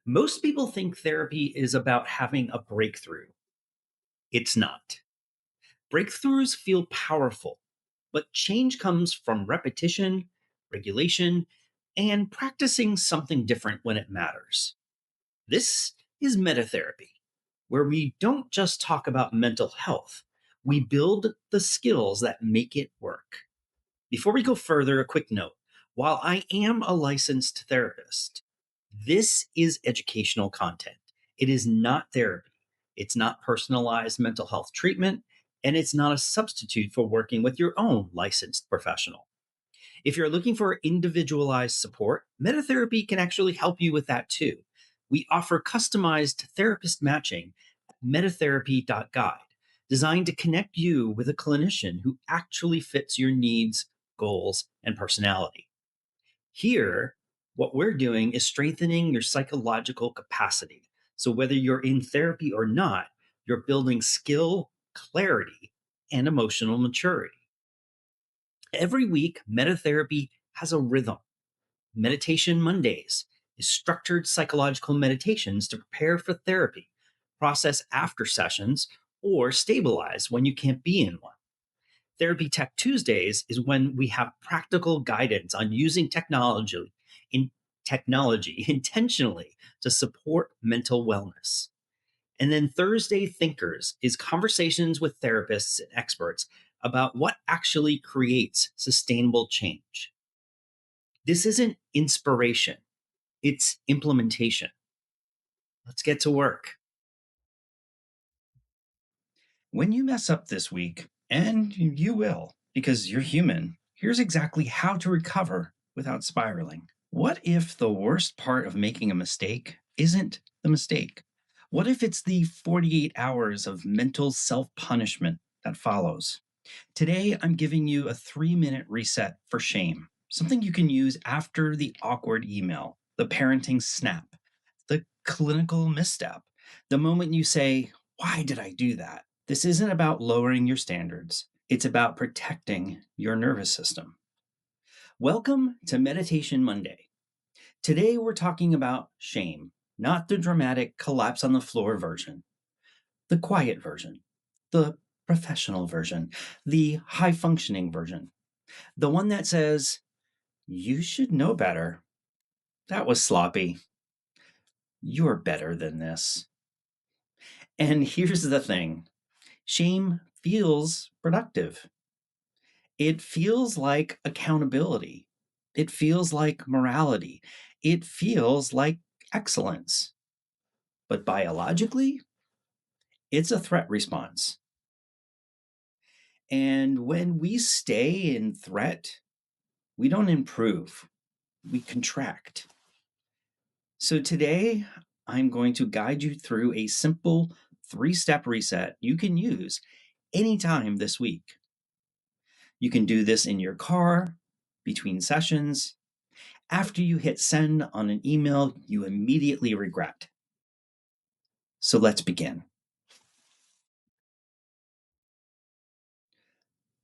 Most people think therapy is about having a breakthrough. It's not. Breakthroughs feel powerful, but change comes from repetition, regulation, and practicing something different when it matters. This is metatherapy, where we don't just talk about mental health, we build the skills that make it work. Before we go further, a quick note. While I am a licensed therapist, this is educational content. It is not therapy. It's not personalized mental health treatment, and it's not a substitute for working with your own licensed professional. If you're looking for individualized support, metatherapy can actually help you with that too. We offer customized therapist matching at metatherapy.guide, designed to connect you with a clinician who actually fits your needs, goals, and personality. Here, what we're doing is strengthening your psychological capacity. So whether you're in therapy or not, you're building skill, clarity, and emotional maturity. Every week, metatherapy has a rhythm. Meditation Mondays is structured psychological meditations to prepare for therapy, process after sessions, or stabilize when you can't be in one. Therapy Tech Tuesdays is when we have practical guidance on using technology intentionally to support mental wellness. And then Thursday Thinkers is conversations with therapists and experts about what actually creates sustainable change. This isn't inspiration, it's implementation. Let's get to work. When you mess up this week, and you will, because you're human, here's exactly how to recover without spiraling. What if the worst part of making a mistake isn't the mistake? What if it's the 48 hours of mental self punishment that follows? Today, I'm giving you a 3-minute reset for shame, something you can use after the awkward email, the parenting snap, the clinical misstep, the moment you say, "Why did I do that?" This isn't about lowering your standards, it's about protecting your nervous system. Welcome to Meditation Monday. Today, we're talking about shame, not the dramatic collapse on the floor version, the quiet version, the professional version, the high functioning version, the one that says, "You should know better. That was sloppy. You're better than this." And here's the thing, shame feels productive. It feels like accountability. It feels like morality. It feels like excellence. But biologically, it's a threat response. And when we stay in threat, we don't improve, we contract. So today, I'm going to guide you through a simple 3-step reset you can use anytime this week. You can do this in your car, between sessions, after you hit send on an email you immediately regret. So let's begin.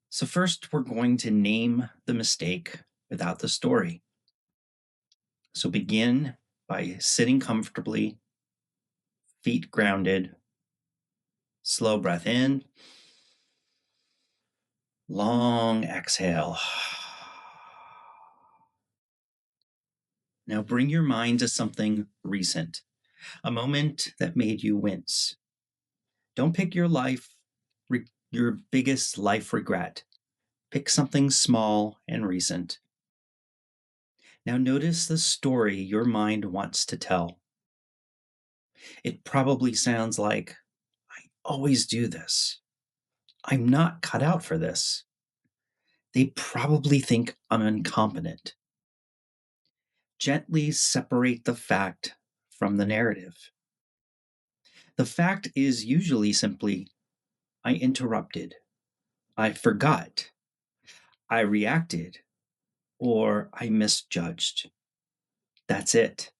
So, first, we're going to name the mistake without the story. So, begin by sitting comfortably, feet grounded, slow breath in, long exhale. Now, bring your mind to something recent, a moment that made you wince. Don't pick your biggest life regret. Pick something small and recent. Now notice the story your mind wants to tell. It probably sounds like, "I always do this. I'm not cut out for this. They probably think I'm incompetent." Gently separate the fact from the narrative. The fact is usually simply, "I interrupted. I forgot. I reacted. Or I misjudged." That's it.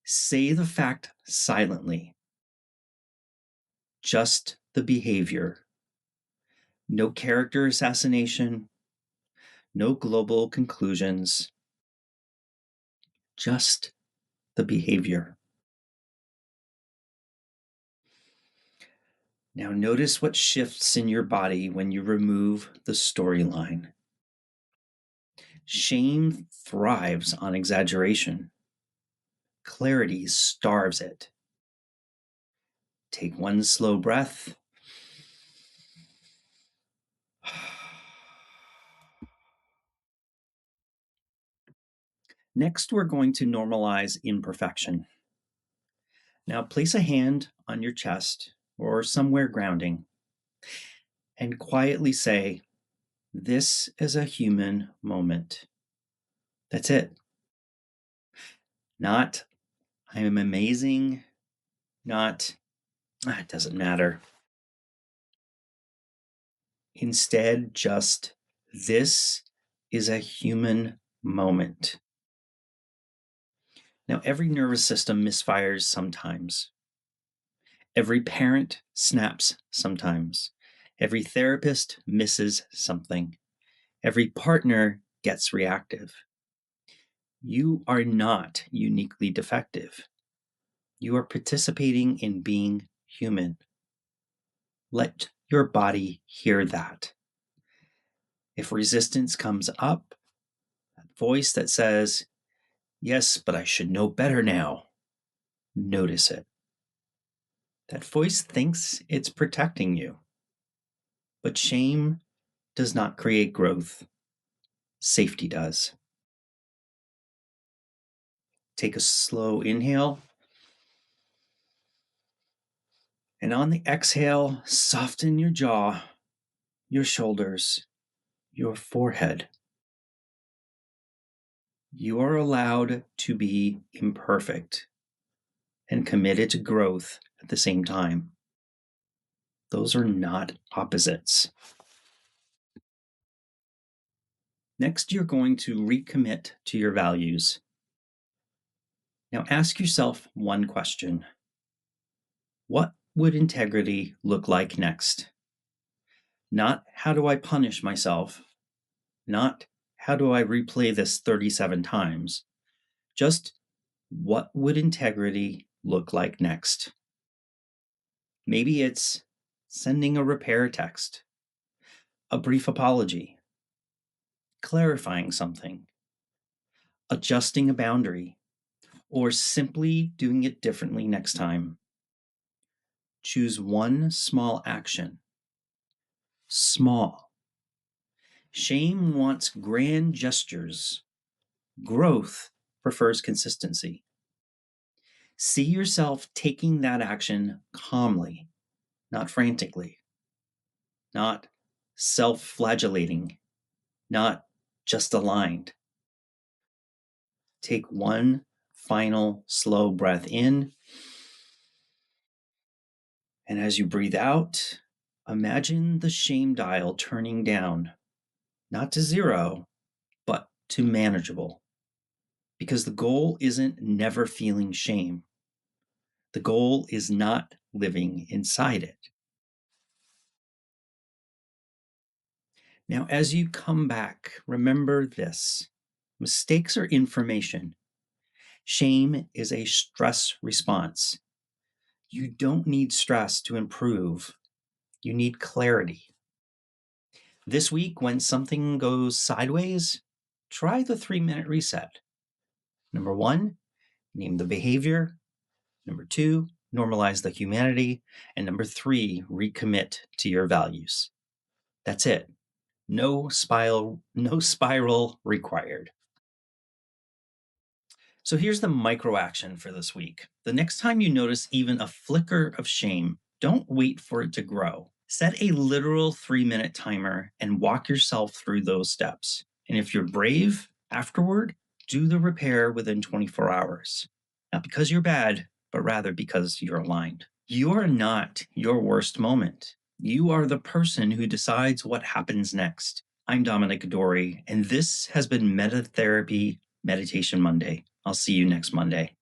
Say the fact silently, just the behavior. No character assassination, no global conclusions, just the behavior. Now, notice what shifts in your body when you remove the storyline. Shame thrives on exaggeration, clarity starves it. Take one slow breath. Next, we're going to normalize imperfection. Now, place a hand on your chest or somewhere grounding and quietly say, "This is a human moment." That's it. Not, "I am amazing," not, "it doesn't matter." Instead, just, "This is a human moment." Now, every nervous system misfires sometimes. Every parent snaps sometimes. Every therapist misses something. Every partner gets reactive. You are not uniquely defective. You are participating in being human. Let your body hear that. If resistance comes up, that voice that says, "Yes, but I should know better now," notice it. That voice thinks it's protecting you. But shame does not create growth. Safety does. Take a slow inhale. And on the exhale, soften your jaw, your shoulders, your forehead. You are allowed to be imperfect and committed to growth at the same time. Those are not opposites. Next, you're going to recommit to your values. Now, ask yourself one question. What would integrity look like next? Not how do I punish myself? Not how do I replay this 37 times? Just what would integrity look like next? Maybe it's sending a repair text, a brief apology, clarifying something, adjusting a boundary, or simply doing it differently next time. Choose one small action. Small. Shame wants grand gestures. Growth prefers consistency. See yourself taking that action calmly, not frantically, not self flagellating, not just aligned. Take one final slow breath in. And as you breathe out, imagine the shame dial turning down, not to zero, but to manageable. Because the goal isn't never feeling shame. The goal is not living inside it. Now, as you come back, remember this. Mistakes are information. Shame is a stress response. You don't need stress to improve. You need clarity. This week, when something goes sideways, try the 3-minute reset. Number 1, name the behavior. Number 2, normalize the humanity. And number 3, recommit to your values. That's it. No spiral required. So here's the micro action for this week. The next time you notice even a flicker of shame, don't wait for it to grow. Set a literal 3-minute timer and walk yourself through those steps. And if you're brave, afterward, do the repair within 24 hours. Not because you're bad, but rather because you're aligned. You are not your worst moment. You are the person who decides what happens next. I'm Dominic Dory, and this has been Meta Therapy Meditation Monday. I'll see you next Monday.